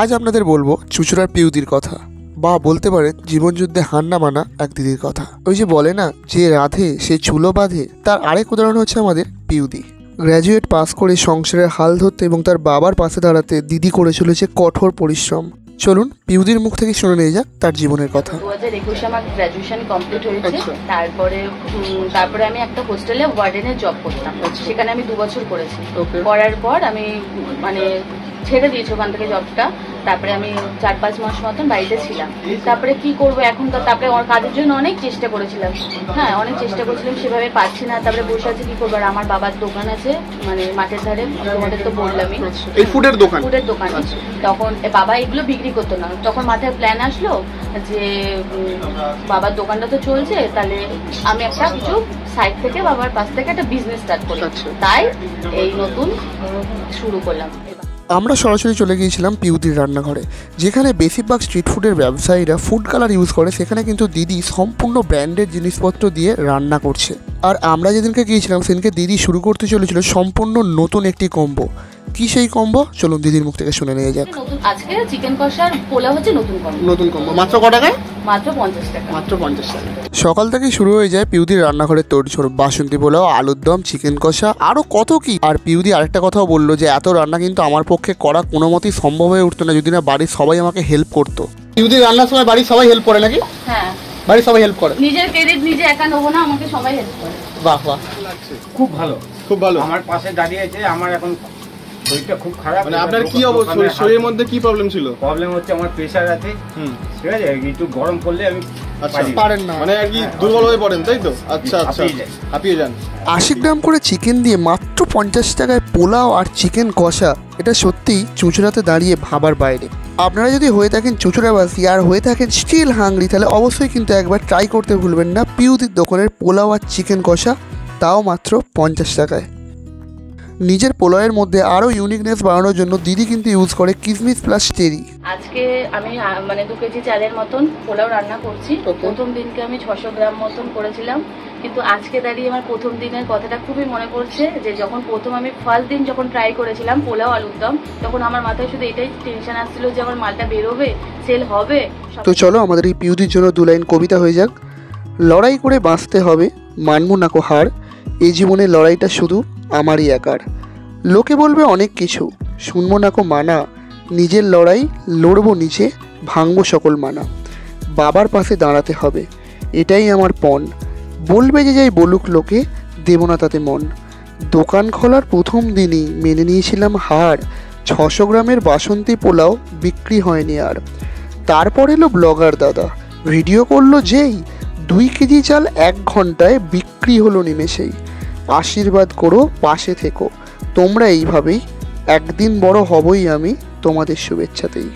আজ আপনাদের বলবো চুচুড়ার পিউদির কথা, বা বলতে পারেন জীবনযুদ্ধে হান্না মানা এক দিদির কথা। ওই যে বলে না, যে রাধে সে চুলো বাঁধে, তার আরেক উদাহরণ হচ্ছে আমাদের পিউদি। গ্র্যাজুয়েট পাস করে সংসারের হাল ধরতে এবং তার বাবার পাশে দাঁড়াতে দিদি করে চলেছে কঠোর পরিশ্রম। চলুন পিউদির মুখ থেকে শুনে নিয়ে যাক তার জীবনের কথা। 2021 আমার গ্র্যাজুয়েশন কমপ্লিট হয়েছে। তারপরে আমি একটা হোস্টেলে ওয়ার্ডেনের জব করতাম। সেখানে আমি 2 বছর করেছি। করার পর আমি ছেড়ে দিয়েছি ওখান থেকে জবটা। তারপরে আমি 4-5 মাস মতন বাড়িতে ছিলাম। তারপরে কি করবো এখন, তারপরে আমার কাজের জন্য অনেক চেষ্টা করেছিলাম, অনেক চেষ্টা করেছিলাম, সেভাবে পাচ্ছি না। তারপরে বসে আছে, কি করবো। আর আমার বাবার দোকান আছে মাঠের ধারে, তোমাদের তো বললামই, ফুডের দোকান। তখন বাবা এগুলো বিক্রি করতো না। তখন মাথায় প্ল্যান আসলো যে বাবার দোকানটা তো চলছে, তাহলে আমি একটা কিছু সাইড থেকে বাবার পাশ থেকে একটা বিজনেস স্টার্ট করি। তাই এই নতুন শুরু করলাম। আমরা সরাসরি চলে গিয়েছিলাম পিউদির রান্নাঘরে, যেখানে বেশিরভাগ স্ট্রিট ফুডের ব্যবসায়ীরা ফুড কালার ইউজ করে। সেখানে কিন্তু দিদি সম্পূর্ণ ব্র্যান্ডেড জিনিসপত্র দিয়ে রান্না করছে। আর আমরা যেদিনকে গিয়েছিলাম সেদিনকে দিদি শুরু করতে চলেছিল সম্পূর্ণ নতুন একটি কম্বো। কি সেই কম্বো, চলুন দিদির মুখ থেকে শুনে নিয়ে যাক। আজকে চিকেন কষার পোলাও হচ্ছে নতুন কম্বো। মাত্র ক টাকায়? মাত্র 50 টাকা। মাত্র 50 টাকা। সকাল থেকেই শুরু হয়ে যায় পিউদির রান্নাঘরে তোড়জোড়। বাসন্তী পোলাও, আলুর দম, চিকেন কষা, আরও কত কি। আর পিউদি আরেকটা কথাও বললো যে এত রান্না কিন্তু আমার পক্ষে করা কোনো মতেই সম্ভব হয়ে উঠতো না যদি না বাড়ির সবাই আমাকে হেল্প করতো। পিউদির রান্নার সময় বাড়ির সবাই হেল্প করে নাকি? হ্যাঁ, বাড়ির সবাই হেল্প করে। নিজের ক্রেডিট নিজে একা নেবো না, আমাকে সবাই হেল্প করে। বাহ বাহ, খুব ভালো, খুব ভালো। আমার পাশে দাঁড়িয়েছে। আমার এখন শরীরটা খুব খারাপ। মানে আপনার কি অবস্থা, শরীরের মধ্যে কি প্রবলেম ছিল? প্রবলেম হচ্ছে আমার প্রেসার আছে, ঠিক আছে। একটু গরম করলে আমি পারেন না, মানে আর কি দুর্বল হয়ে পড়েন, তাই তো? আচ্ছা আচ্ছা, হাঁপিয়ে যান। 80 গ্রাম করে চিকেন দিয়ে মাত্র 50 টাকায় পোলাও আর চিকেন কষা, এটা সত্যিই চুঁচুড়াতে দাঁড়িয়ে ভাবার বাইরে। আপনারা যদি হয়ে থাকেন চুঁচুড়াবাসী আর হয়ে থাকেন স্টিল হাংরি, তাহলে অবশ্যই কিন্তু একবার ট্রাই করতে ভুলবেন না পিউদির দোকানের পোলাও আর চিকেন কষা, তাও মাত্র 50 টাকায়। নিজের পোলাওয়ের মধ্যে আরও ইউনিকনেস বাড়ানোর জন্য দিদি কিন্তু ইউজ করে কিশমিশ প্লাস চেরি। আজকে আমি 2 কেজি চালের মতন পোলাও রান্না করছি। প্রথম দিনকে আমি 600 গ্রাম মতন করেছিলাম, কিন্তু আজকে দাঁড়িয়ে আমার প্রথম দিনের কথাটা খুবই মনে পড়ছে। যে যখন প্রথম আমি ফার্স্ট দিন যখন ট্রাই করেছিলাম পোলাও আলুর দম, তখন আমার মাথায় শুধু এটাই টেনশন আসছিল যে আমার মালটা বেরোবে, সেল হবে। তো চলো আমাদের এই পিউদির জন্য 2 লাইন কবিতা হয়ে যাক। লড়াই করে বাঁচতে হবে, মানবো না কো হার, এই জীবনে লড়াইটা শুধু আমারই একার। লোকে বলবে অনেক কিছু, শুনবো না কো মানা, নিজের লড়াই লড়বো নিচে, ভাঙবো সকল মানা। বাবার পাশে দাঁড়াতে হবে, এটাই আমার পণ, বলবে যে যাই বলুক লোকে, দেব না তাতে মন। দোকান খোলার প্রথম দিনই মেনে নিয়েছিলাম হার, 600 গ্রামের বাসন্তী পোলাও বিক্রি হয়নি আর। তারপর এলো ব্লগার দাদা, ভিডিও করলো যেই, 2 কেজি চাল 1 ঘন্টায় বিক্রি হলো নিমেষেই। আশীর্বাদ করো, পাশে থেকো তোমরা এইভাবেই, একদিন বড় হবই আমি তোমাদের শুভেচ্ছাতেই।